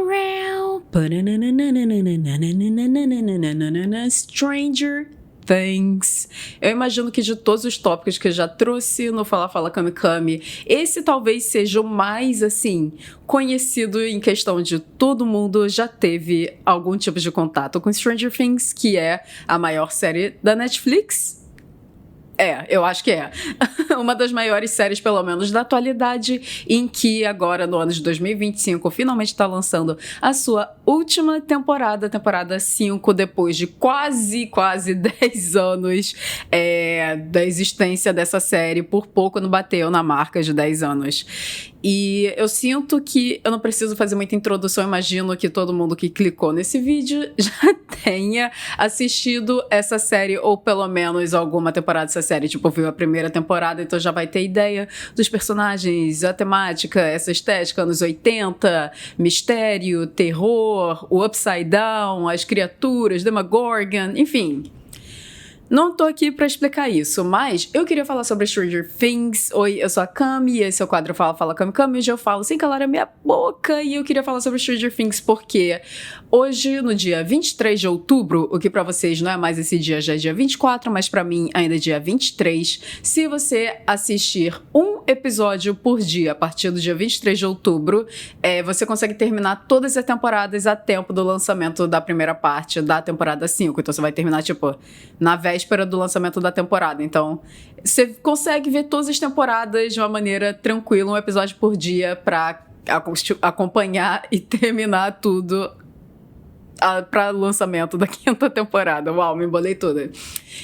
around. Stranger Things. Eu imagino que de todos os tópicos que eu já trouxe no Fala Fala Kami Kami, esse talvez seja o mais, assim, conhecido em questão de todo mundo já teve algum tipo de contato com Stranger Things, que é a maior série da Netflix. Eu acho que é. Uma das maiores séries, pelo menos, da atualidade, em que agora, no ano de 2025, finalmente está lançando a sua última temporada, temporada 5, depois de quase 10 anos da existência dessa série. Por pouco não bateu na marca de 10 anos. E eu sinto que eu não preciso fazer muita introdução, imagino que todo mundo que clicou nesse vídeo já tenha assistido essa série, ou pelo menos alguma temporada dessa série, tipo, viu a primeira temporada, então já vai ter ideia dos personagens, a temática, essa estética, anos 80, mistério, terror, o Upside Down, as criaturas, Demogorgon, enfim. Não tô aqui pra explicar isso, mas eu queria falar sobre Stranger Things. Oi, eu sou a Kami, esse é o quadro Fala Fala Kami Kami. Hoje eu falo sem calar a minha boca e eu queria falar sobre Stranger Things porque hoje, no dia 23 de outubro, o que pra vocês não é mais esse dia, já é dia 24, mas pra mim ainda é dia 23. Se você assistir um episódio por dia a partir do dia 23 de outubro, você consegue terminar todas as temporadas a tempo do lançamento da primeira parte da temporada 5. Então você vai terminar, tipo, na véspera do lançamento da temporada. Então, você consegue ver todas as temporadas de uma maneira tranquila, um episódio por dia, pra acompanhar e terminar tudo para o lançamento da 5ª temporada. Uau, me embolei toda.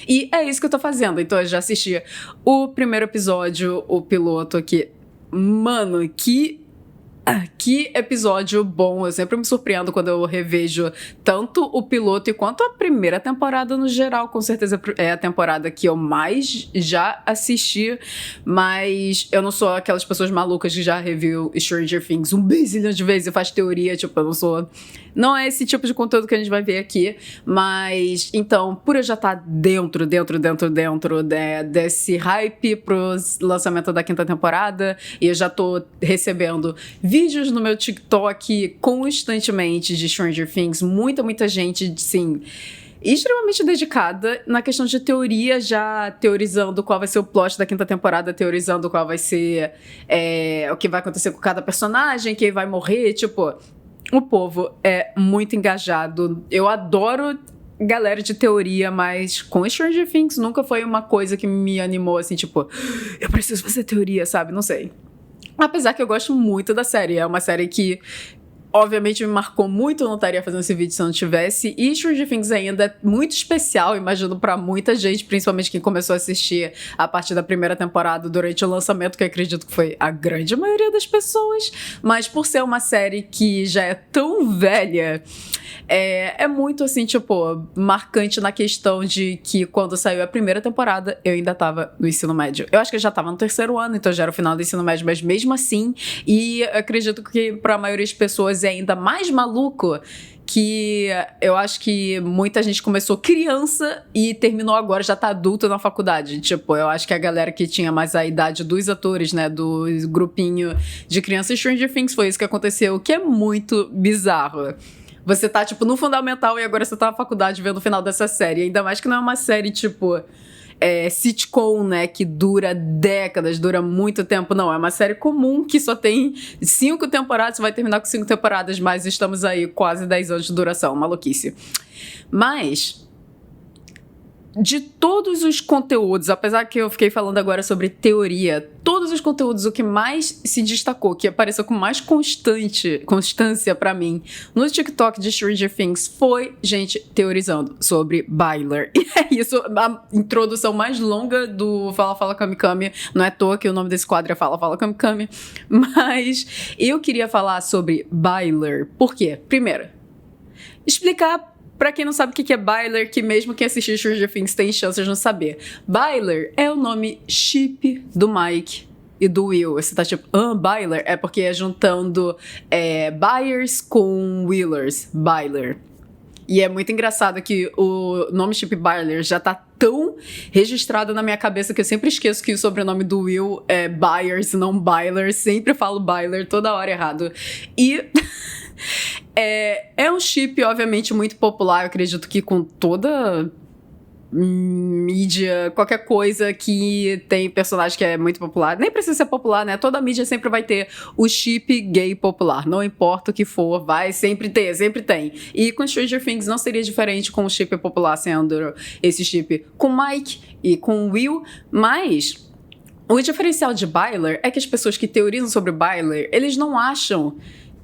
E é isso que eu tô fazendo. Então, eu já assisti o primeiro episódio, o piloto aqui. Mano, que episódio bom. Eu sempre me surpreendo quando eu revejo tanto o piloto quanto a primeira temporada no geral. Com certeza é a temporada que eu mais já assisti, mas eu não sou aquelas pessoas malucas que já reviu Stranger Things 1 bilhão de vezes e faz teoria, tipo, eu não sou... Não é esse tipo de conteúdo que a gente vai ver aqui, mas, então, por eu já estar dentro desse hype pro lançamento da 5ª temporada, e eu já tô recebendo vídeos no meu TikTok constantemente de Stranger Things, muita gente, sim, extremamente dedicada na questão de teoria, já teorizando qual vai ser o plot da 5ª temporada, teorizando qual vai ser o que vai acontecer com cada personagem, quem vai morrer, tipo... O povo é muito engajado. Eu adoro galera de teoria, mas com Stranger Things nunca foi uma coisa que me animou, assim, tipo... Eu preciso fazer teoria, sabe? Não sei. Apesar que eu gosto muito da série. É uma série que... Obviamente me marcou muito, eu não estaria fazendo esse vídeo se eu não tivesse. E Stranger Things ainda é muito especial, imagino, pra muita gente, principalmente quem começou a assistir a partir da primeira temporada durante o lançamento, que eu acredito que foi a grande maioria das pessoas. Mas por ser uma série que já é tão velha, é muito, assim, tipo, marcante na questão de que quando saiu a primeira temporada, eu ainda tava no ensino médio. Eu acho que eu já tava no 3º ano, então já era o final do ensino médio, mas mesmo assim, e acredito que pra maioria das pessoas é ainda mais maluco, que eu acho que muita gente começou criança e terminou agora, já tá adulto na faculdade. Tipo, eu acho que a galera que tinha mais a idade dos atores, né, do grupinho de crianças Stranger Things, foi isso que aconteceu, que é muito bizarro. Você tá, tipo, no fundamental e agora você tá na faculdade vendo o final dessa série. Ainda mais que não é uma série, tipo... sitcom, né, que dura décadas, dura muito tempo. Não, é uma série comum que só tem 5 temporadas, vai terminar com 5 temporadas, mas estamos aí quase 10 anos de duração, maluquice. Mas... de todos os conteúdos, apesar que eu fiquei falando agora sobre teoria, todos os conteúdos, o que mais se destacou, que apareceu com mais constância pra mim no TikTok de Stranger Things foi gente teorizando sobre Byler. E é isso, a introdução mais longa do Fala Fala Kami Kami. Não é à toa que o nome desse quadro é Fala Fala Kami Kami. Mas eu queria falar sobre Byler. Por quê? Primeiro, explicar pra quem não sabe o que é Byler, que mesmo quem assistiu Stranger Things tem chances de não saber. Byler é o nome chip do Mike e do Will. Você tá tipo, Byler? É porque é juntando Byers com Willers. Byler. E é muito engraçado que o nome chip Byler já tá tão registrado na minha cabeça que eu sempre esqueço que o sobrenome do Will é Byers, não Byler. Sempre falo Byler, toda hora errado. E... É um chip, obviamente, muito popular. Eu acredito que com toda mídia, qualquer coisa que tem personagem que é muito popular, nem precisa ser popular, né? Toda mídia sempre vai ter o chip gay popular. Não importa o que for, vai sempre ter, sempre tem. E com Stranger Things não seria diferente com o chip popular sendo esse chip com Mike e com Will, mas o diferencial de Byler é que as pessoas que teorizam sobre Byler, eles não acham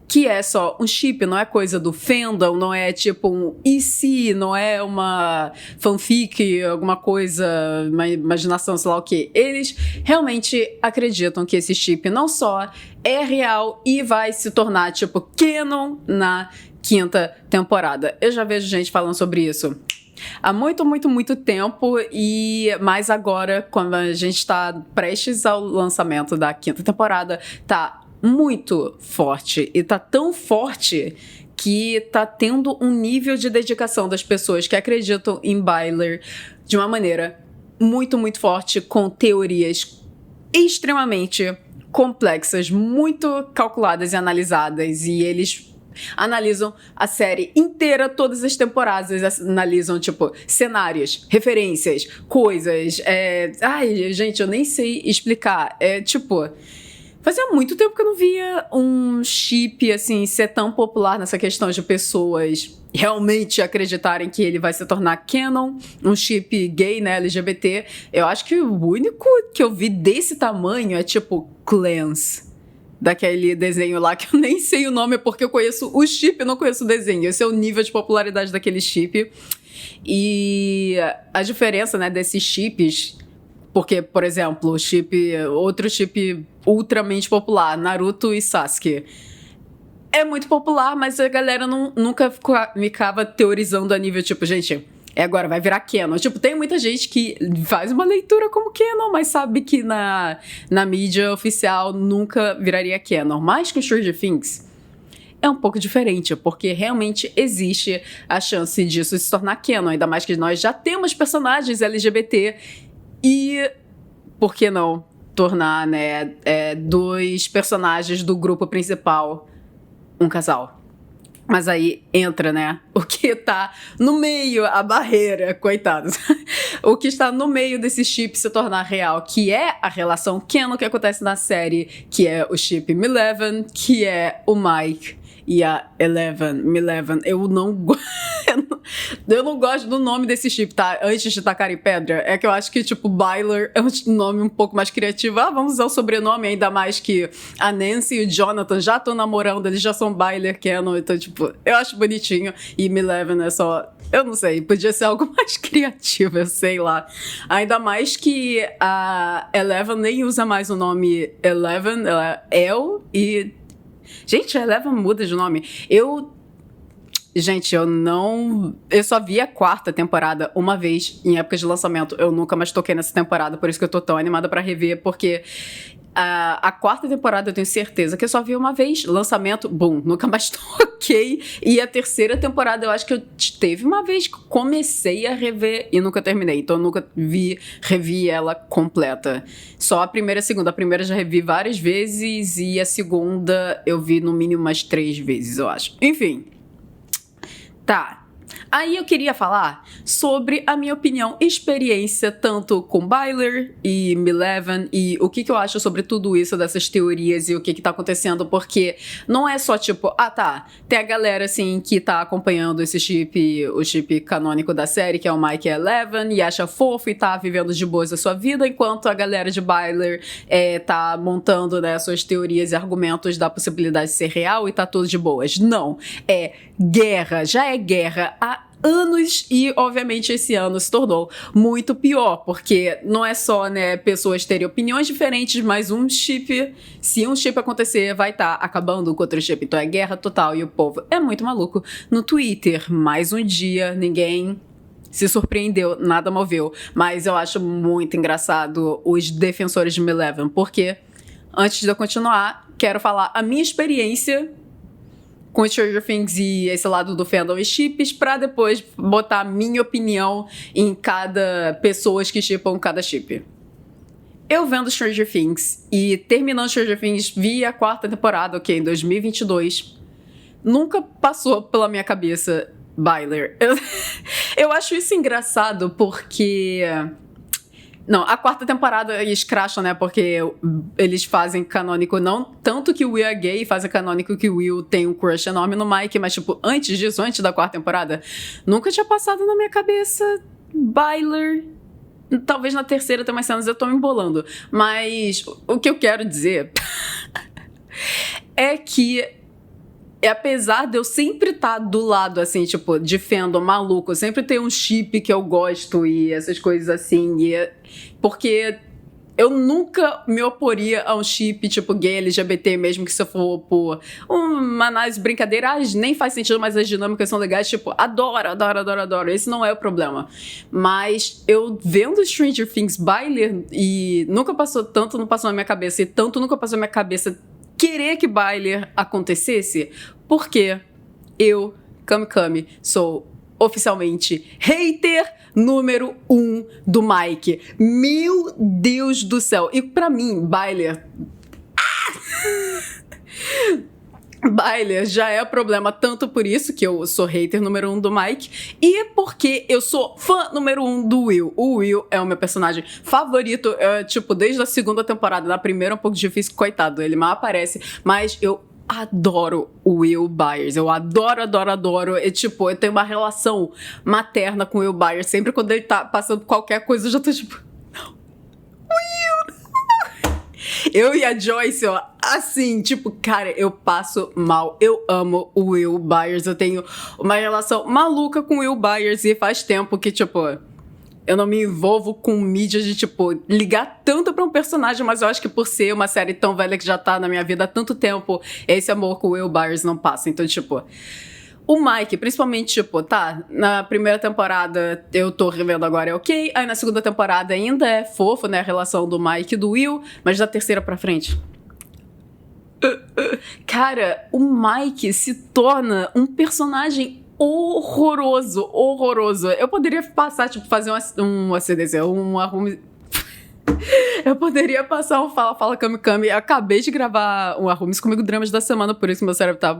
que é só um chip, não é coisa do fandom, não é tipo um e se, não é uma fanfic, alguma coisa, uma imaginação, sei lá o quê. Eles realmente acreditam que esse chip não só é real e vai se tornar tipo canon na 5ª temporada. Eu já vejo gente falando sobre isso há muito, muito, muito tempo, e mais agora, quando a gente está prestes ao lançamento da 5ª temporada, tá muito forte, e tá tão forte que tá tendo um nível de dedicação das pessoas que acreditam em Byler de uma maneira muito, muito forte, com teorias extremamente complexas, muito calculadas e analisadas, e eles analisam a série inteira, todas as temporadas, analisam, tipo, cenários, referências, coisas, Ai, gente, eu nem sei explicar, tipo... Fazia muito tempo que eu não via um chip, assim, ser tão popular nessa questão de pessoas realmente acreditarem que ele vai se tornar canon, um chip gay, né, LGBT. Eu acho que o único que eu vi desse tamanho é, tipo, Clans. Daquele desenho lá, que eu nem sei o nome, porque eu conheço o chip e não conheço o desenho. Esse é o nível de popularidade daquele chip. E a diferença, né, desses chips... Porque, por exemplo, outro chip ultramente popular, Naruto e Sasuke. É muito popular, mas a galera nunca ficava teorizando a nível, tipo, gente, agora vai virar canon. Tipo, tem muita gente que faz uma leitura como canon, mas sabe que na mídia oficial nunca viraria canon. Mas com Stranger Things é um pouco diferente, porque realmente existe a chance disso se tornar canon. Ainda mais que nós já temos personagens LGBT. E por que não tornar, né, 2 personagens do grupo principal um casal? Mas aí entra, né, o que tá no meio, a barreira, coitados. O que está no meio desse chip se tornar real, que é a relação canon que acontece na série, que é o chip Milevon, que é o Mike e a Milevon. Eu não gosto do nome desse chip, tá? Antes de tacar em pedra. É que eu acho que, tipo, Byler é um nome um pouco mais criativo. Vamos usar o sobrenome, ainda mais que a Nancy e o Jonathan já estão namorando, eles já são Byler canon, então, tipo, eu acho bonitinho. E Milevon é só... Eu não sei, podia ser algo mais criativo, eu sei lá. Ainda mais que a Eleven nem usa mais o nome Eleven, ela é El e... Gente, a Eleven muda de nome. Gente, eu só vi a 4ª temporada uma vez em época de lançamento. Eu nunca mais toquei nessa temporada, por isso que eu tô tão animada pra rever, porque a 4ª temporada eu tenho certeza que eu só vi uma vez. Lançamento, bum, nunca mais toquei. E a 3ª temporada eu acho que eu teve uma vez que comecei a rever e nunca terminei. Então eu nunca revi ela completa. Só a primeira e a segunda. A primeira já revi várias vezes e a segunda eu vi no mínimo umas 3 vezes, eu acho. Enfim. Tá. Aí eu queria falar sobre a minha opinião, experiência tanto com Byler e Milevon e o que eu acho sobre tudo isso, dessas teorias e o que tá acontecendo, porque não é só tipo, tem a galera assim que tá acompanhando esse chip, o chip canônico da série, que é o Mike e a Eleven, e acha fofo e tá vivendo de boas a sua vida, enquanto a galera de Byler tá montando, né, suas teorias e argumentos da possibilidade de ser real e tá tudo de boas. Não, é guerra, já é guerra há anos e, obviamente, esse ano se tornou muito pior, porque não é só, né, pessoas terem opiniões diferentes, mas se um chip acontecer, vai estar acabando com outro chip. Então é guerra total e o povo é muito maluco. No Twitter, mais um dia, ninguém se surpreendeu, nada moveu, mas eu acho muito engraçado os defensores de Milevon, porque, antes de eu continuar, quero falar a minha experiência com Stranger Things e esse lado do fandom e chips, pra depois botar a minha opinião em cada pessoas que shippam cada chip. Eu vendo Stranger Things e terminando Stranger Things, vi a 4ª temporada, em 2022. nunca passou pela minha cabeça Byler. Eu acho isso engraçado porque... Não, a quarta temporada eles crasham, né? Porque eles fazem canônico, não tanto que o Will é gay, fazem canônico que o Will tem um crush enorme no Mike, mas, tipo, antes disso, antes da quarta temporada, nunca tinha passado na minha cabeça Byler. Talvez na terceira tem umas cenas, eu tô me embolando. Mas o que eu quero dizer é que apesar de eu sempre estar do lado, assim, tipo, de fandom maluco, sempre ter um chip que eu gosto e essas coisas assim, porque eu nunca me oporia a um chip, tipo, gay, LGBT, mesmo que se eu for por uma análise brincadeira, nem faz sentido, mas as dinâmicas são legais, tipo, adoro. Esse não é o problema. Mas eu vendo Stranger Things Byler, e nunca passou tanto, não passou na minha cabeça, e tanto nunca passou na minha cabeça querer que Byler acontecesse, porque eu, Kami, sou oficialmente hater número 1 do Mike. Meu Deus do céu. E pra mim, Byler já é problema, tanto por isso que eu sou hater número 1 do Mike, e porque eu sou fã número 1 do Will. O Will é o meu personagem favorito, tipo, desde a segunda temporada. Na primeira é um pouco difícil, coitado, ele mal aparece, mas eu adoro o Will Byers. Eu adoro. E, tipo, eu tenho uma relação materna com o Will Byers. Sempre quando ele tá passando qualquer coisa, eu já tô tipo... Eu e a Joyce, ó, assim, tipo, cara, eu passo mal. Eu amo o Will Byers. Eu tenho uma relação maluca com o Will Byers e faz tempo que, tipo, eu não me envolvo com mídia de, tipo, ligar tanto pra um personagem, mas eu acho que por ser uma série tão velha que já tá na minha vida há tanto tempo, esse amor com o Will Byers não passa. Então, tipo... O Mike, principalmente, tipo, tá, na primeira temporada eu tô revendo agora é ok, aí na segunda temporada ainda é fofo, né, a relação do Mike e do Will, mas da terceira pra frente... Cara, o Mike se torna um personagem horroroso. Eu poderia passar, tipo, fazer um ACDC, um arrume... Eu poderia passar um Fala Kami. Eu acabei de gravar um Arrume-se Comigo Dramas da semana, por isso meu cérebro tá...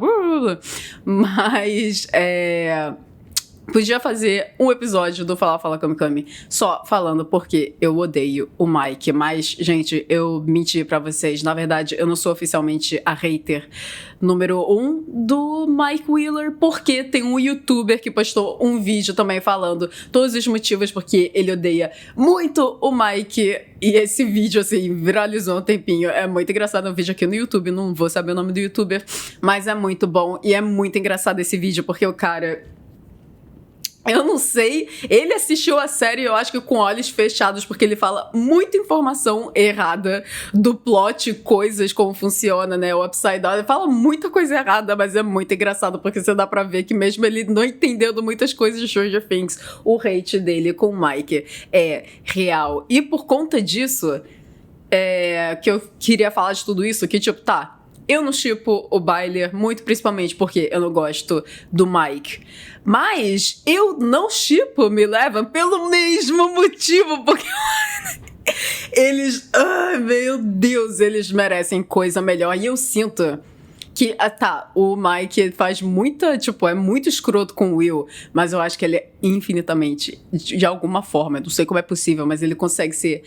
Mas, podia fazer um episódio do Fala Kami só falando porque eu odeio o Mike. Mas, gente, eu menti pra vocês. Na verdade, eu não sou oficialmente a hater número 1 do Mike Wheeler, porque tem um youtuber que postou um vídeo também falando todos os motivos porque ele odeia muito o Mike. E esse vídeo, assim, viralizou um tempinho. É muito engraçado, é um vídeo aqui no YouTube, não vou saber o nome do youtuber, mas é muito bom e é muito engraçado esse vídeo, porque o cara... Eu não sei, ele assistiu a série, eu acho que com olhos fechados, porque ele fala muita informação errada do plot, coisas, como funciona, né, o Upside Down. Ele fala muita coisa errada, mas é muito engraçado, porque você dá pra ver que mesmo ele não entendendo muitas coisas de Stranger Things, o hate dele com o Mike é real. E por conta disso, que eu queria falar de tudo isso, que tipo, tá... Eu não shippo o Byler, muito principalmente porque eu não gosto do Mike. Mas eu não shippo o Mileva pelo mesmo motivo, porque eles... Ai, meu Deus, eles merecem coisa melhor. E eu sinto que, o Mike faz muita, tipo, é muito escroto com o Will, mas eu acho que ele é infinitamente, de alguma forma, eu não sei como é possível, mas ele consegue ser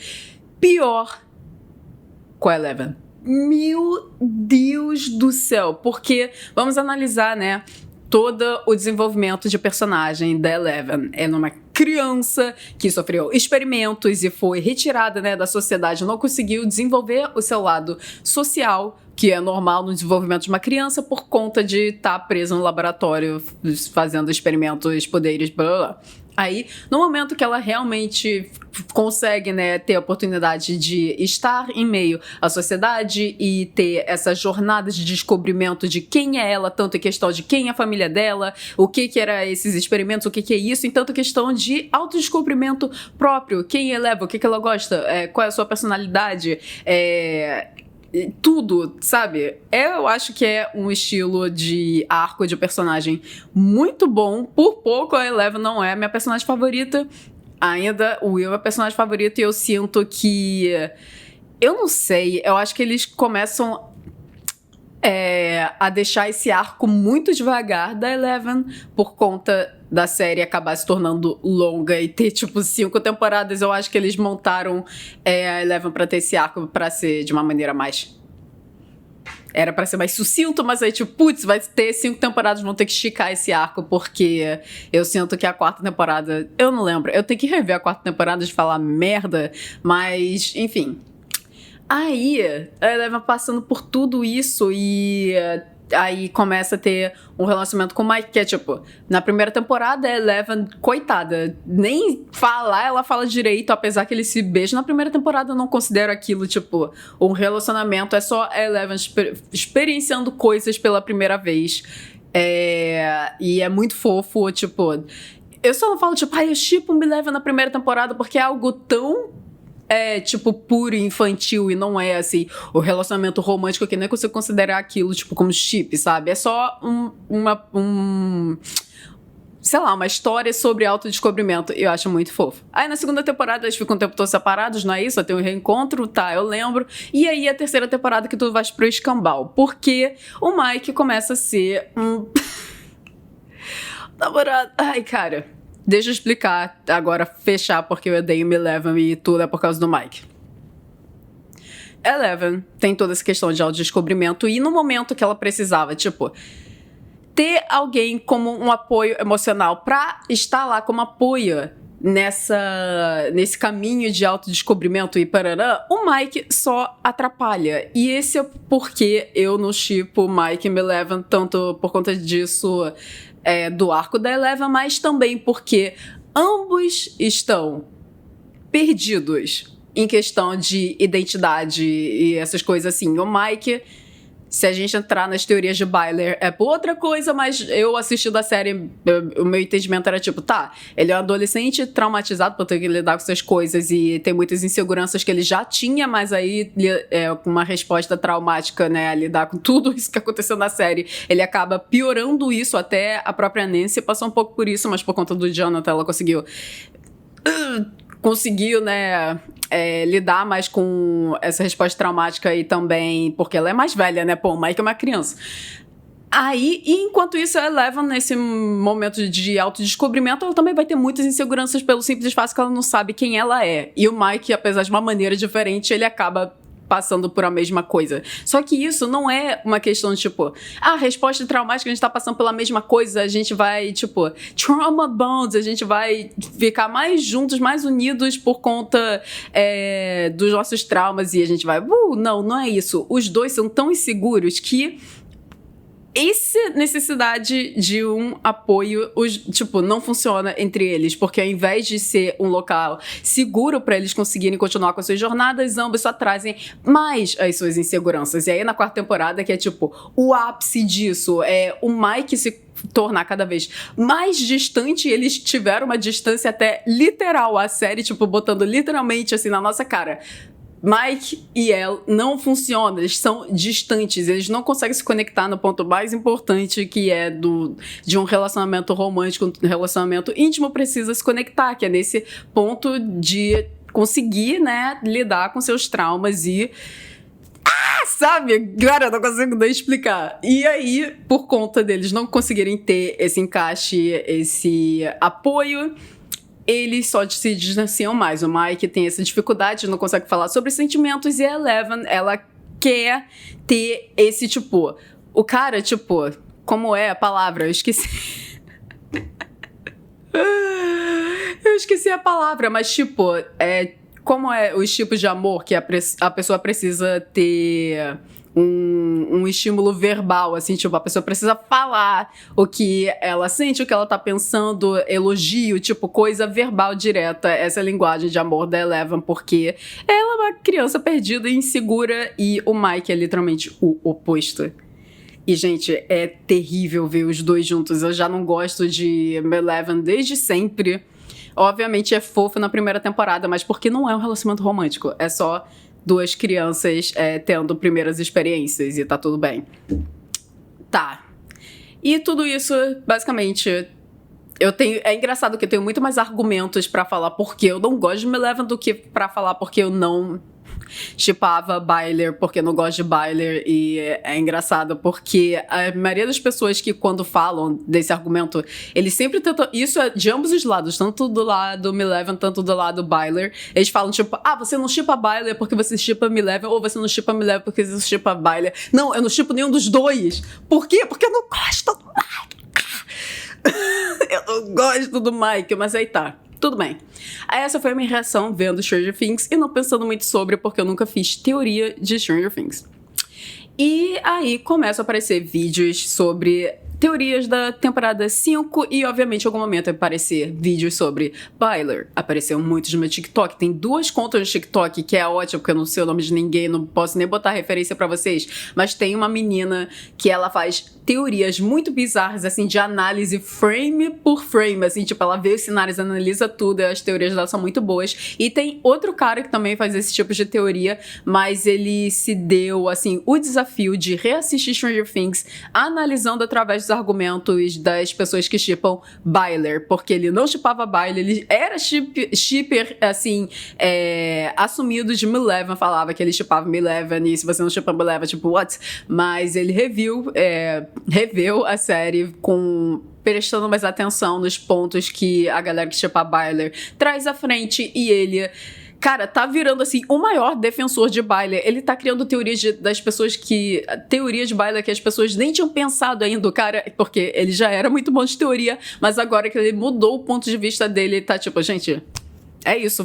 pior com a Eleven. Meu Deus do céu, porque vamos analisar, né, todo o desenvolvimento de personagem da Eleven. Ela é uma criança que sofreu experimentos e foi retirada, né, da sociedade, não conseguiu desenvolver o seu lado social, que é normal no desenvolvimento de uma criança, por conta de estar presa no laboratório fazendo experimentos, poderes, blá blá blá. Aí, no momento que ela realmente consegue, né, ter a oportunidade de estar em meio à sociedade e ter essa jornada de descobrimento de quem é ela, tanto em questão de quem é a família dela, o que era esses experimentos, o que é isso, em tanto questão de autodescobrimento próprio, quem ela é, o que ela gosta, qual é a sua personalidade, tudo, sabe? Eu acho que é um estilo de arco de personagem muito bom. Por pouco a Eleven não é a minha personagem favorita. Ainda o Will é a personagem favorita e eu sinto que... Eu não sei, eu acho que eles começam... a deixar esse arco muito devagar da Eleven por conta da série acabar se tornando longa e ter, tipo, 5 temporadas. Eu acho que eles montaram a Eleven pra ter esse arco pra ser de uma maneira mais... Era pra ser mais sucinto, mas aí, tipo, putz, vai ter 5 temporadas, vão ter que esticar esse arco, porque eu sinto que a 4ª temporada... Eu não lembro, eu tenho que rever a 4ª temporada de falar merda, mas, enfim... Aí, a Eleven passando por tudo isso e aí começa a ter um relacionamento com o Mike, que é tipo, na primeira temporada a Eleven, coitada, nem falar ela fala direito, apesar que eles se beijam. Na primeira temporada eu não considero aquilo, tipo, um relacionamento, é só a Eleven experienciando coisas pela primeira vez. E é muito fofo, tipo... Eu só não falo, tipo, eu shippo me Eleven na primeira temporada porque é algo tão... tipo, puro e infantil e não é, assim, o relacionamento romântico que nem consigo considerar aquilo, tipo, como chip, sabe? É só sei lá, uma história sobre autodescobrimento e eu acho muito fofo. Aí na segunda temporada eles ficam um tempo todo separados, não é isso? Só tem um reencontro, tá, eu lembro. E aí a terceira temporada que tudo vai pro escambau, porque o Mike começa a ser namorado... Ai, cara... Deixa eu explicar agora, fechar, porque eu odeio Me Eleven e tudo é por causa do Mike. Eleven tem toda essa questão de autodescobrimento e no momento que ela precisava, tipo, ter alguém como um apoio emocional pra estar lá como apoio nesse caminho de autodescobrimento e parará, o Mike só atrapalha. E esse é porque eu não shippo Mike e Me Eleven, tanto por conta disso... do arco da Eleven, mas também porque ambos estão perdidos em questão de identidade e essas coisas assim. O Mike, se a gente entrar nas teorias de Byler, é por outra coisa, mas eu assistindo a série, o meu entendimento era tipo, tá, ele é um adolescente traumatizado por ter que lidar com essas coisas e tem muitas inseguranças que ele já tinha, mas aí com uma resposta traumática, né, a lidar com tudo isso que aconteceu na série, ele acaba piorando isso. Até a própria Nancy passou um pouco por isso, mas por conta do Jonathan ela conseguiu, né, lidar mais com essa resposta traumática e também porque ela é mais velha, né? Pô, o Mike é uma criança. Aí, enquanto isso, a Eleven, nesse momento de autodescobrimento, ela também vai ter muitas inseguranças pelo simples fato que ela não sabe quem ela é. E o Mike, apesar de uma maneira diferente, ele acaba passando por a mesma coisa. Só que isso não é uma questão de, tipo, resposta traumática, a gente tá passando pela mesma coisa, a gente vai, tipo, trauma bonds, a gente vai ficar mais juntos, mais unidos por conta dos nossos traumas e a gente vai, não é isso. Os dois são tão inseguros que essa necessidade de um apoio, tipo, não funciona entre eles, porque ao invés de ser um local seguro para eles conseguirem continuar com as suas jornadas, ambos só trazem mais as suas inseguranças. E aí na 4ª temporada, que é tipo, o ápice disso, é o Mike se tornar cada vez mais distante, e eles tiveram uma distância até literal, a série, tipo, botando literalmente assim na nossa cara. Mike e Elle não funcionam, eles são distantes, eles não conseguem se conectar no ponto mais importante, que é de um relacionamento romântico, um relacionamento íntimo precisa se conectar, que é nesse ponto de conseguir, né, lidar com seus traumas e... sabe? Cara, eu não consigo nem explicar. E aí, por conta deles não conseguirem ter esse encaixe, esse apoio, eles só se distanciam mais. O Mike tem essa dificuldade, não consegue falar sobre sentimentos, e a Eleven, ela quer ter esse, tipo... O cara, tipo... Como é a palavra? Eu esqueci. Eu esqueci a palavra, mas, tipo... como é os tipos de amor que a pessoa precisa ter... Um estímulo verbal, assim, tipo, a pessoa precisa falar o que ela sente, o que ela tá pensando, elogio, tipo, coisa verbal direta. Essa é a linguagem de amor da Eleven, porque ela é uma criança perdida e insegura e o Mike é literalmente o oposto. E, gente, é terrível ver os dois juntos. Eu já não gosto de Eleven desde sempre. Obviamente é fofo na primeira temporada, mas porque não é um relacionamento romântico, é só... duas crianças tendo primeiras experiências e tá tudo bem. Tá. E tudo isso, basicamente, é engraçado que eu tenho muito mais argumentos pra falar porque eu não gosto de Me Eleven do que pra falar porque eu não shippava Byler porque não gosta de Byler, e é engraçado porque a maioria das pessoas que quando falam desse argumento, eles sempre tentam, isso é de ambos os lados, tanto do lado Milleven, tanto do lado Byler, eles falam tipo, você não shippa Byler porque você shippa Milleven, ou você não shippa Milleven porque você shippa Byler. Não, eu não shippo nenhum dos dois. Por quê? Porque eu não gosto do Mike. Eu não gosto do Mike, mas aí tá. Tudo bem. Aí essa foi a minha reação vendo Stranger Things e não pensando muito sobre, porque eu nunca fiz teoria de Stranger Things. E aí começam a aparecer vídeos sobre teorias da temporada 5 e, obviamente, em algum momento vai aparecer vídeos sobre Byler. Apareceu muitos no meu TikTok. Tem 2 contas no TikTok, que é ótimo, porque eu não sei o nome de ninguém, não posso nem botar referência pra vocês. Mas tem uma menina que ela faz teorias muito bizarras, assim, de análise frame por frame, assim, tipo, ela vê os cenários, analisa tudo, e as teorias dela são muito boas. E tem outro cara que também faz esse tipo de teoria, mas ele se deu, assim, o desafio de reassistir Stranger Things, analisando através dos argumentos das pessoas que shippam Byler, porque ele não shippava Byler, ele era shipper, assim, assumido de Milleven, falava que ele shippava Milleven, e se você não shippa Milleven, tipo, what? Mas ele reveu a série prestando mais atenção nos pontos que a galera que shippa Byler traz à frente, e ele, cara, tá virando, assim, o maior defensor de Byler. Ele tá criando teorias de Byler que as pessoas nem tinham pensado ainda, cara, porque ele já era muito bom de teoria, mas agora que ele mudou o ponto de vista dele, ele tá tipo, gente, é isso,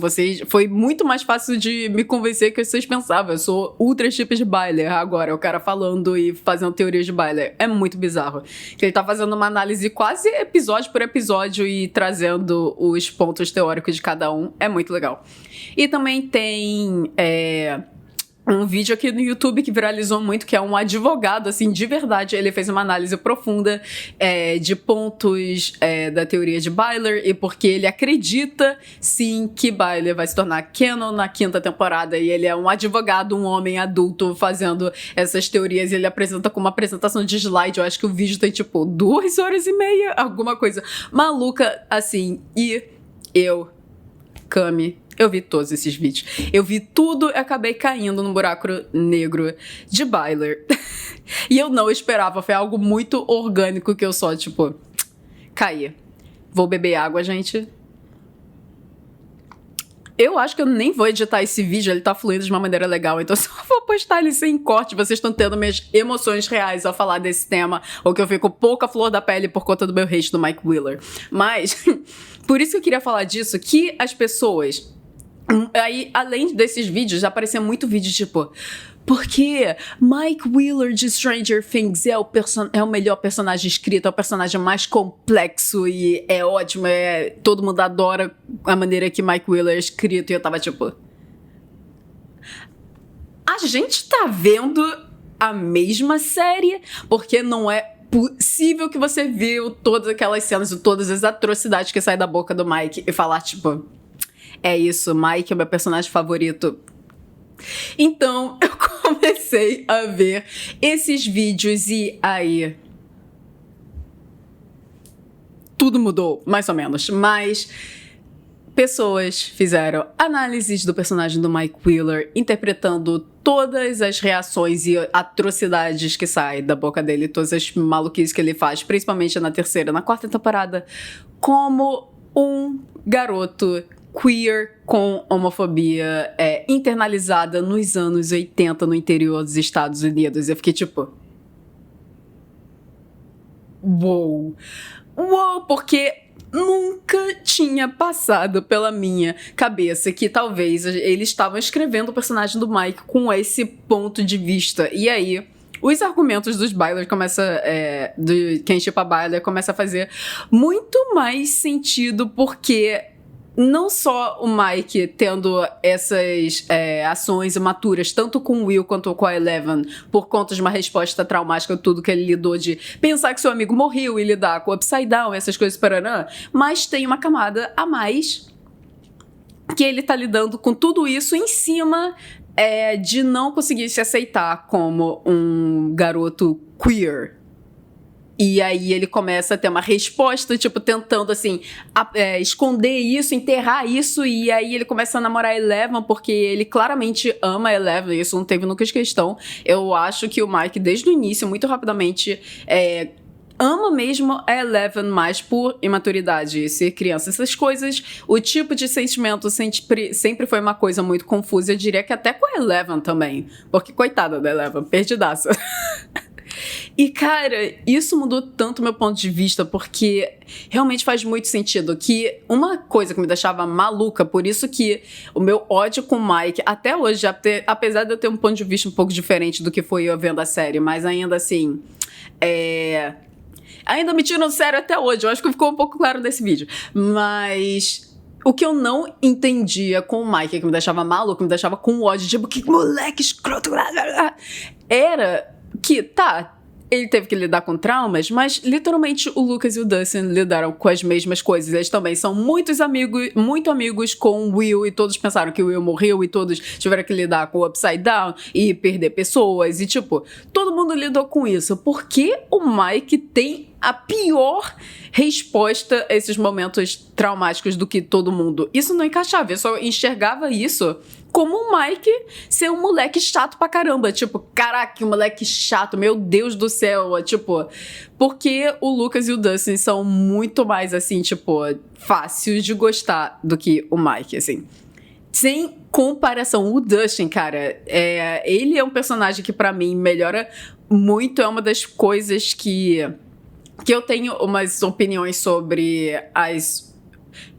foi muito mais fácil de me convencer que vocês pensavam. Eu sou ultra chip de Byler agora, o cara falando e fazendo teorias de Byler. É muito bizarro. Que ele tá fazendo uma análise quase episódio por episódio e trazendo os pontos teóricos de cada um. É muito legal. E também tem um vídeo aqui no YouTube que viralizou muito, que é um advogado, assim, de verdade. Ele fez uma análise profunda de pontos da teoria de Byler, e porque ele acredita, sim, que Byler vai se tornar canon na 5ª temporada, e ele é um advogado, um homem adulto fazendo essas teorias, e ele apresenta com uma apresentação de slide. Eu acho que o vídeo tem, tipo, 2 horas e meia, alguma coisa maluca, assim, e eu vi todos esses vídeos. Eu vi tudo e acabei caindo no buraco negro de Byler. E eu não esperava. Foi algo muito orgânico que eu só, tipo, caí. Vou beber água, gente. Eu acho que eu nem vou editar esse vídeo, ele tá fluindo de uma maneira legal, então só vou postar ele sem corte. Vocês estão tendo minhas emoções reais ao falar desse tema, ou que eu fico pouca flor da pele por conta do meu hate do Mike Wheeler. Mas, por isso que eu queria falar disso, que as pessoas... Aí, além desses vídeos, já aparecia muito vídeo tipo, porque Mike Wheeler de Stranger Things é o melhor personagem escrito, é o personagem mais complexo e é ótimo, todo mundo adora a maneira que Mike Wheeler é escrito. E eu tava tipo, a gente tá vendo a mesma série? Porque não é possível que você viu todas aquelas cenas e todas as atrocidades que saem da boca do Mike e falar tipo... É isso, Mike é meu personagem favorito. Então, eu comecei a ver esses vídeos e aí... tudo mudou, mais ou menos. Mas pessoas fizeram análises do personagem do Mike Wheeler, interpretando todas as reações e atrocidades que saem da boca dele, todas as maluquices que ele faz, principalmente na 3ª, na 4ª temporada, como um garoto queer com homofobia internalizada nos anos 80 no interior dos Estados Unidos. Eu fiquei tipo... Uou, porque nunca tinha passado pela minha cabeça que talvez eles estavam escrevendo o personagem do Mike com esse ponto de vista. E aí... os argumentos dos Byler de quem shippa Byler começa a fazer muito mais sentido, porque não só o Mike tendo essas ações imaturas, tanto com o Will quanto com a Eleven, por conta de uma resposta traumática, tudo que ele lidou de pensar que seu amigo morreu e lidar com o Upside Down, essas coisas, mas tem uma camada a mais que ele tá lidando com tudo isso em cima de não conseguir se aceitar como um garoto queer. E aí ele começa a ter uma resposta, tipo, tentando, assim, esconder isso, enterrar isso. E aí ele começa a namorar a Eleven, porque ele claramente ama a Eleven. Isso não teve nunca de questão. Eu acho que o Mike, desde o início, muito rapidamente, ama mesmo a Eleven mais por imaturidade, ser criança. Essas coisas, o tipo de sentimento sempre foi uma coisa muito confusa. Eu diria que até com a Eleven também. Porque, coitada da Eleven, perdidaça. E, cara, isso mudou tanto meu ponto de vista, porque realmente faz muito sentido. Que uma coisa que me deixava maluca, por isso que o meu ódio com o Mike, até hoje, apesar de eu ter um ponto de vista um pouco diferente do que foi eu vendo a série, mas ainda assim, ainda me tiram sério até hoje. Eu acho que ficou um pouco claro nesse vídeo. Mas o que eu não entendia com o Mike, que me deixava maluco, me deixava com ódio, tipo, que moleque escroto, era que, ele teve que lidar com traumas, mas literalmente o Lucas e o Dustin lidaram com as mesmas coisas. Eles também são muito amigos com o Will, e todos pensaram que o Will morreu, e todos tiveram que lidar com o Upside Down e perder pessoas, e tipo, todo mundo lidou com isso. Por que o Mike tem a pior resposta a esses momentos traumáticos do que todo mundo? Isso não encaixava, eu só enxergava isso como o Mike ser um moleque chato pra caramba. Tipo, caraca, que moleque chato, meu Deus do céu. Tipo, porque o Lucas e o Dustin são muito mais, assim, tipo, fáceis de gostar do que o Mike, assim. Sem comparação, o Dustin, cara, ele é um personagem que pra mim melhora muito. É uma das coisas que eu tenho umas opiniões sobre as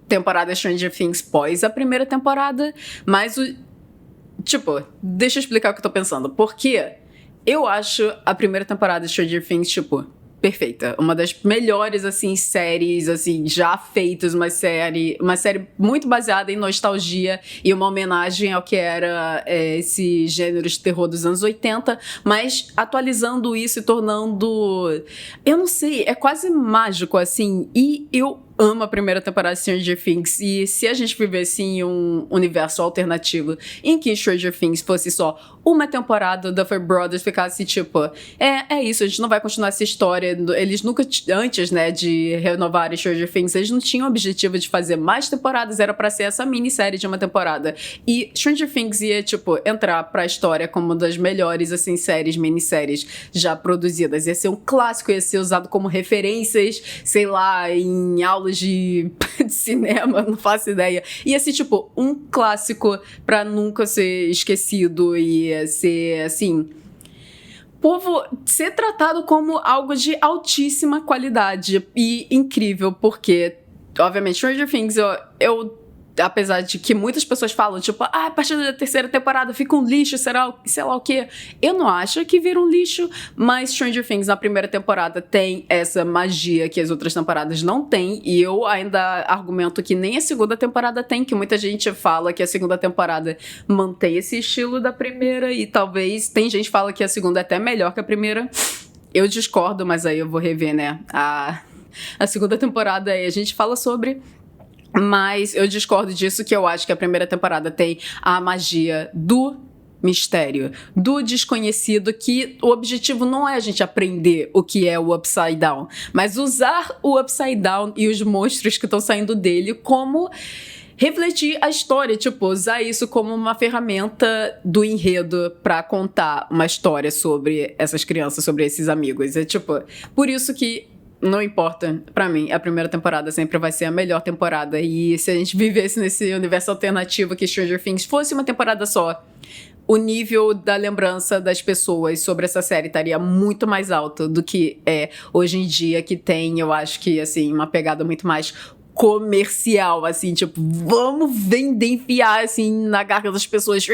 temporadas Stranger Things pós a primeira temporada, mas tipo, deixa eu explicar o que eu tô pensando. Porque eu acho a primeira temporada de Stranger Things, tipo, perfeita. Uma das melhores, assim, séries, assim, já feitas. Uma série muito baseada em nostalgia e uma homenagem ao que era esse gênero de terror dos anos 80, mas atualizando isso e tornando... Eu não sei, é quase mágico, assim, e eu amo a primeira temporada de Stranger Things, e se a gente vivesse em um universo alternativo em que Stranger Things fosse só uma temporada, Duffer Brothers ficasse tipo, é isso, a gente não vai continuar essa história. Eles nunca, antes, né, de renovar Stranger Things, eles não tinham o objetivo de fazer mais temporadas, era pra ser essa minissérie de uma temporada. E Stranger Things ia, tipo, entrar pra história como uma das melhores, assim, minisséries já produzidas. Ia ser um clássico, ia ser usado como referências, sei lá, em aulas de cinema, não faço ideia. Ia ser, tipo, um clássico pra nunca ser esquecido e ser, assim... povo ser tratado como algo de altíssima qualidade e incrível, porque, obviamente, Stranger Things, eu apesar de que muitas pessoas falam, tipo, a partir da terceira temporada fica um lixo, sei lá o quê. Eu não acho que vira um lixo, mas Stranger Things na primeira temporada tem essa magia que as outras temporadas não têm, e eu ainda argumento que nem a segunda temporada tem, que muita gente fala que a segunda temporada mantém esse estilo da primeira, e talvez tem gente que fala que a segunda é até melhor que a primeira. Eu discordo, mas aí eu vou rever, né, a segunda temporada, e a gente fala sobre... Mas eu discordo disso, que eu acho que a primeira temporada tem a magia do mistério, do desconhecido, que o objetivo não é a gente aprender o que é o Upside Down, mas usar o Upside Down e os monstros que estão saindo dele como... refletir a história, tipo, usar isso como uma ferramenta do enredo pra contar uma história sobre essas crianças, sobre esses amigos. É tipo, por isso que não importa, pra mim, a primeira temporada sempre vai ser a melhor temporada. E se a gente vivesse nesse universo alternativo que Stranger Things fosse uma temporada só, o nível da lembrança das pessoas sobre essa série estaria muito mais alto do que é hoje em dia, que tem, eu acho que, assim, uma pegada muito mais comercial, assim, tipo, vamos vender, enfiar, assim, na garganta das pessoas,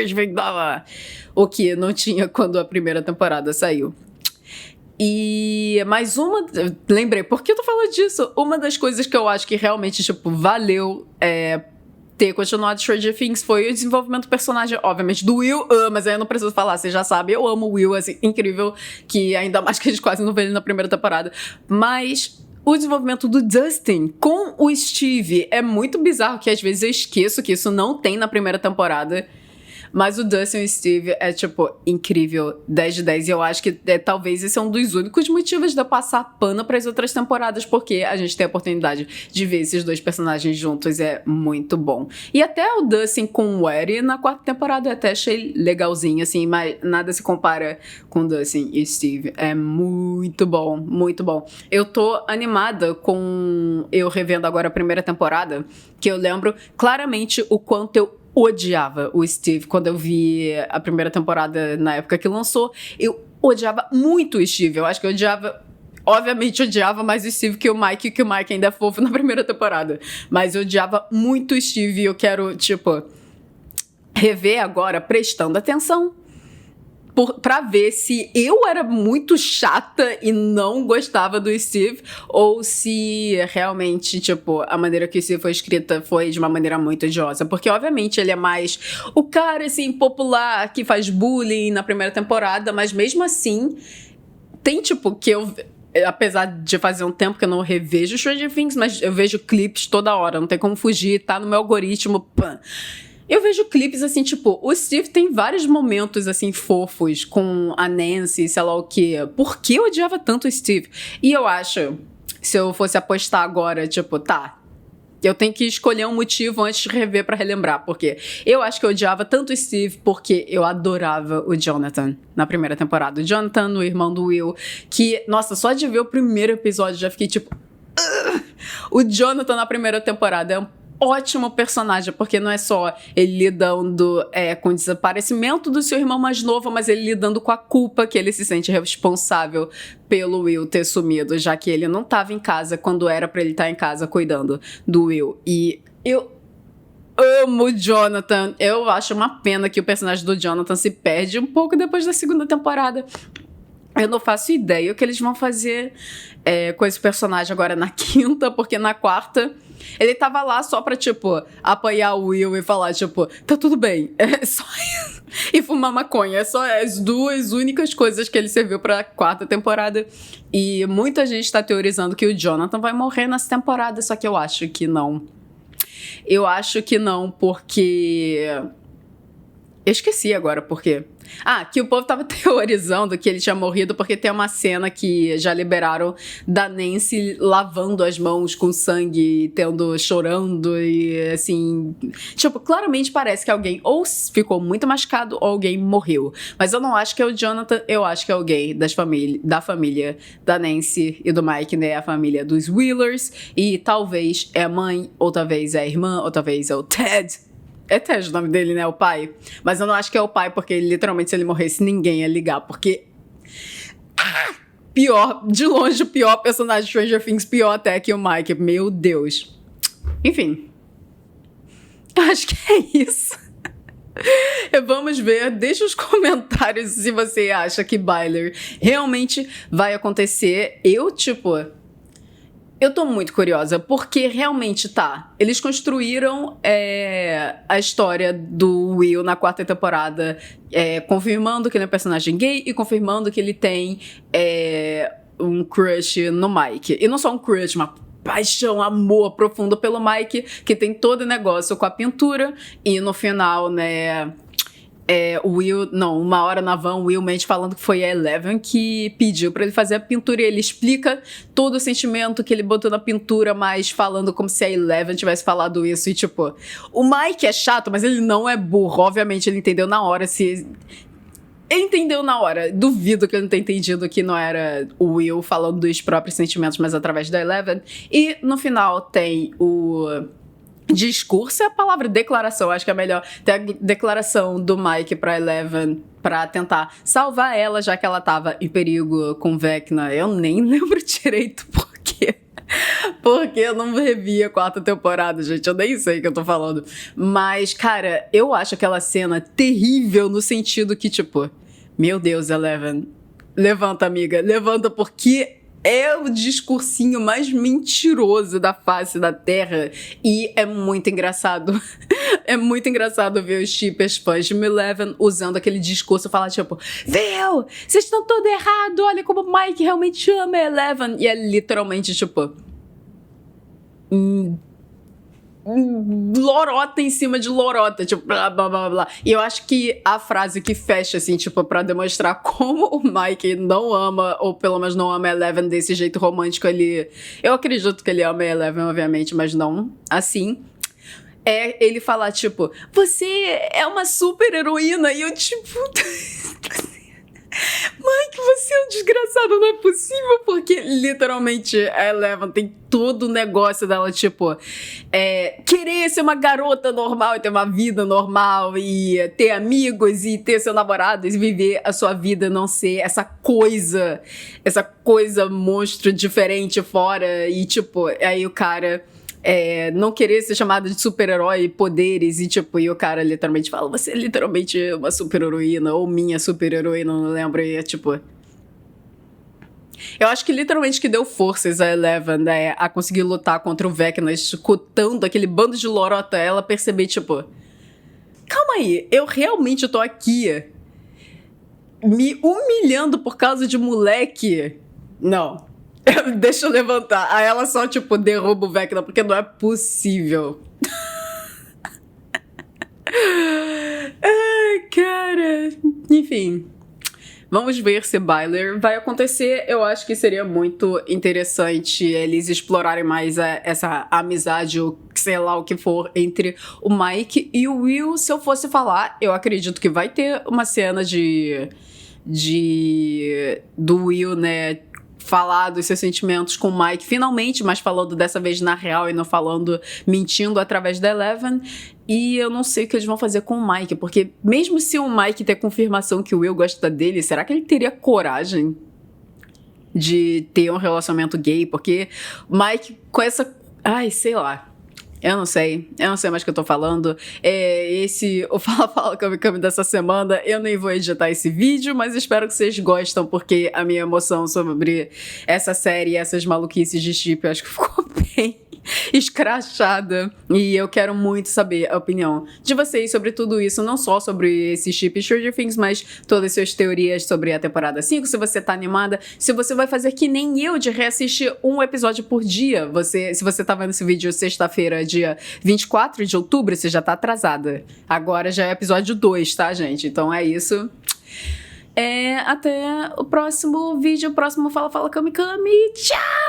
o que não tinha quando a primeira temporada saiu. E mais uma... Lembrei, por que eu tô falando disso? Uma das coisas que eu acho que realmente, tipo, valeu ter continuado Stranger Things foi o desenvolvimento do personagem, obviamente, do Will. Mas aí eu não preciso falar, você já sabe, eu amo o Will, assim, incrível, que ainda mais que a gente quase não vê ele na primeira temporada. Mas... o desenvolvimento do Dustin com o Steve é muito bizarro, que às vezes eu esqueço que isso não tem na primeira temporada. Mas o Dustin e o Steve é, tipo, incrível, 10 de 10. E eu acho que talvez esse é um dos únicos motivos de eu passar pano pras outras temporadas, porque a gente tem a oportunidade de ver esses dois personagens juntos, é muito bom. E até o Dustin com o Eddie na quarta temporada eu até achei legalzinho, assim, mas nada se compara com o Dustin e Steve. É muito bom, muito bom. Eu tô animada com eu revendo agora a primeira temporada, que eu lembro claramente o quanto eu odiava o Steve quando eu vi a primeira temporada na época que lançou. Eu odiava muito o Steve. Eu acho que eu odiava... Obviamente, odiava mais o Steve que o Mike ainda é fofo na primeira temporada. Mas eu odiava muito o Steve e eu quero, tipo, rever agora prestando atenção. Pra ver se eu era muito chata e não gostava do Steve, ou se realmente, tipo, a maneira que o Steve foi escrita foi de uma maneira muito odiosa. Porque, obviamente, ele é mais o cara, assim, popular, que faz bullying na primeira temporada, mas mesmo assim, tem, tipo, que eu... Apesar de fazer um tempo que eu não revejo Stranger Things, mas eu vejo clipes toda hora, não tem como fugir, tá no meu algoritmo, pã. Eu vejo clipes, assim, tipo, o Steve tem vários momentos, assim, fofos com a Nancy, sei lá o quê. Por que eu odiava tanto o Steve? E eu acho, se eu fosse apostar agora, tipo, tá, eu tenho que escolher um motivo antes de rever pra relembrar, porque eu acho que eu odiava tanto o Steve porque eu adorava o Jonathan na primeira temporada. O Jonathan, o irmão do Will, que, nossa, só de ver o primeiro episódio já fiquei tipo... O Jonathan na primeira temporada é um ótimo personagem, porque não é só ele lidando com o desaparecimento do seu irmão mais novo, mas ele lidando com a culpa que ele se sente responsável pelo Will ter sumido, já que ele não estava em casa quando era pra ele estar em casa cuidando do Will. E eu amo o Jonathan. Eu acho uma pena que o personagem do Jonathan se perde um pouco depois da segunda temporada. Eu não faço ideia o que eles vão fazer com esse personagem agora na quinta, porque na quarta ele tava lá só pra, tipo, apoiar o Will e falar, tipo, tá tudo bem, é só isso. E fumar maconha, é só as duas únicas coisas que ele serviu pra quarta temporada. E muita gente tá teorizando que o Jonathan vai morrer nessa temporada, só que eu acho que não. Eu acho que não, porque... Eu esqueci agora por quê. Que o povo tava teorizando que ele tinha morrido porque tem uma cena que já liberaram da Nancy lavando as mãos com sangue, chorando e assim... Tipo, claramente parece que alguém ou ficou muito machucado ou alguém morreu. Mas eu não acho que é o Jonathan, eu acho que é alguém da família da Nancy e do Mike, né? A família dos Wheelers. E talvez é a mãe, ou talvez é a irmã, ou talvez é o Ted. É Ted o nome dele, né? O pai. Mas eu não acho que é o pai, porque literalmente se ele morresse, ninguém ia ligar. Porque... pior, de longe, o pior personagem de Stranger Things, pior até que o Mike. Meu Deus. Enfim. Acho que é isso. Vamos ver. Deixa os comentários se você acha que Byler realmente vai acontecer. Eu tô muito curiosa, porque realmente eles construíram a história do Will na quarta temporada, confirmando que ele é um personagem gay e confirmando que ele tem um crush no Mike. E não só um crush, uma paixão, amor profundo pelo Mike, que tem todo o negócio com a pintura. E no final, né... uma hora na van, o Will mente falando que foi a Eleven que pediu pra ele fazer a pintura e ele explica todo o sentimento que ele botou na pintura, mas falando como se a Eleven tivesse falado isso e tipo, o Mike é chato, mas ele não é burro, obviamente ele entendeu na hora ele entendeu na hora, duvido que ele não tenha entendido que não era o Will falando dos próprios sentimentos, mas através da Eleven. E no final tem o... discurso é a palavra declaração, acho que é melhor. Tem a declaração do Mike pra Eleven pra tentar salvar ela, já que ela tava em perigo com Vecna. Eu nem lembro direito por quê. Porque eu não revi a quarta temporada, gente. Eu nem sei o que eu tô falando. Mas, cara, eu acho aquela cena terrível no sentido que, tipo... Meu Deus, Eleven. Levanta, amiga. Levanta, porque... é o discursinho mais mentiroso da face da Terra e é muito engraçado. É muito engraçado ver os shippers fãs de Eleven usando aquele discurso e falar tipo, viu? Vocês estão tudo errado, olha como o Mike realmente ama a Eleven. E é literalmente tipo... lorota em cima de lorota, tipo, blá, blá, blá, blá. E eu acho que a frase que fecha, assim, tipo, pra demonstrar como o Mike não ama, ou pelo menos não ama a Eleven desse jeito romântico, eu acredito que ele ama a Eleven, obviamente, mas não assim. É ele falar, tipo, você é uma super heroína, e eu, tipo... Mike, você é um desgraçado, não é possível, porque literalmente a Eleven tem todo o negócio dela, tipo, querer ser uma garota normal e ter uma vida normal e ter amigos e ter seu namorado e viver a sua vida, não ser essa coisa monstro diferente fora e, tipo, aí o cara... não querer ser chamado de super-herói, poderes, e tipo, e o cara literalmente fala, você é literalmente uma super-heroína, ou minha super-heroína, não lembro, e é tipo... Eu acho que literalmente que deu forças a Eleven, né, a conseguir lutar contra o Vecna, escutando aquele bando de lorota, ela perceber, tipo... Calma aí, eu realmente tô aqui me humilhando por causa de moleque? Não. Deixa eu levantar. Aí ela só, tipo, derruba o Vecna, porque não é possível. Ai, cara. Enfim. Vamos ver se Byler vai acontecer. Eu acho que seria muito interessante eles explorarem mais essa amizade, ou sei lá o que for, entre o Mike e o Will. Se eu fosse falar, eu acredito que vai ter uma cena do Will, né, falar dos seus sentimentos com o Mike, finalmente, mas falando dessa vez na real e não falando, mentindo através da Eleven. E eu não sei o que eles vão fazer com o Mike, porque mesmo se o Mike ter confirmação que o Will gosta dele, será que ele teria coragem de ter um relacionamento gay? Porque o Mike com essa... Ai, sei lá. Eu não sei mais o que eu tô falando. O Fala Kami dessa semana, eu nem vou editar esse vídeo, mas espero que vocês gostam, porque a minha emoção sobre essa série, essas maluquices de chip, eu acho que ficou bem escrachada. E eu quero muito saber a opinião de vocês sobre tudo isso, não só sobre esse chip Stranger Things, mas todas as suas teorias sobre a temporada 5, se você tá animada, se você vai fazer que nem eu, de reassistir um episódio por dia. Se você tá vendo esse vídeo sexta-feira, dia 24 de outubro, você já tá atrasada. Agora já é episódio 2, tá, gente? Então é isso. Até o próximo vídeo, o próximo Fala Kami. Tchau!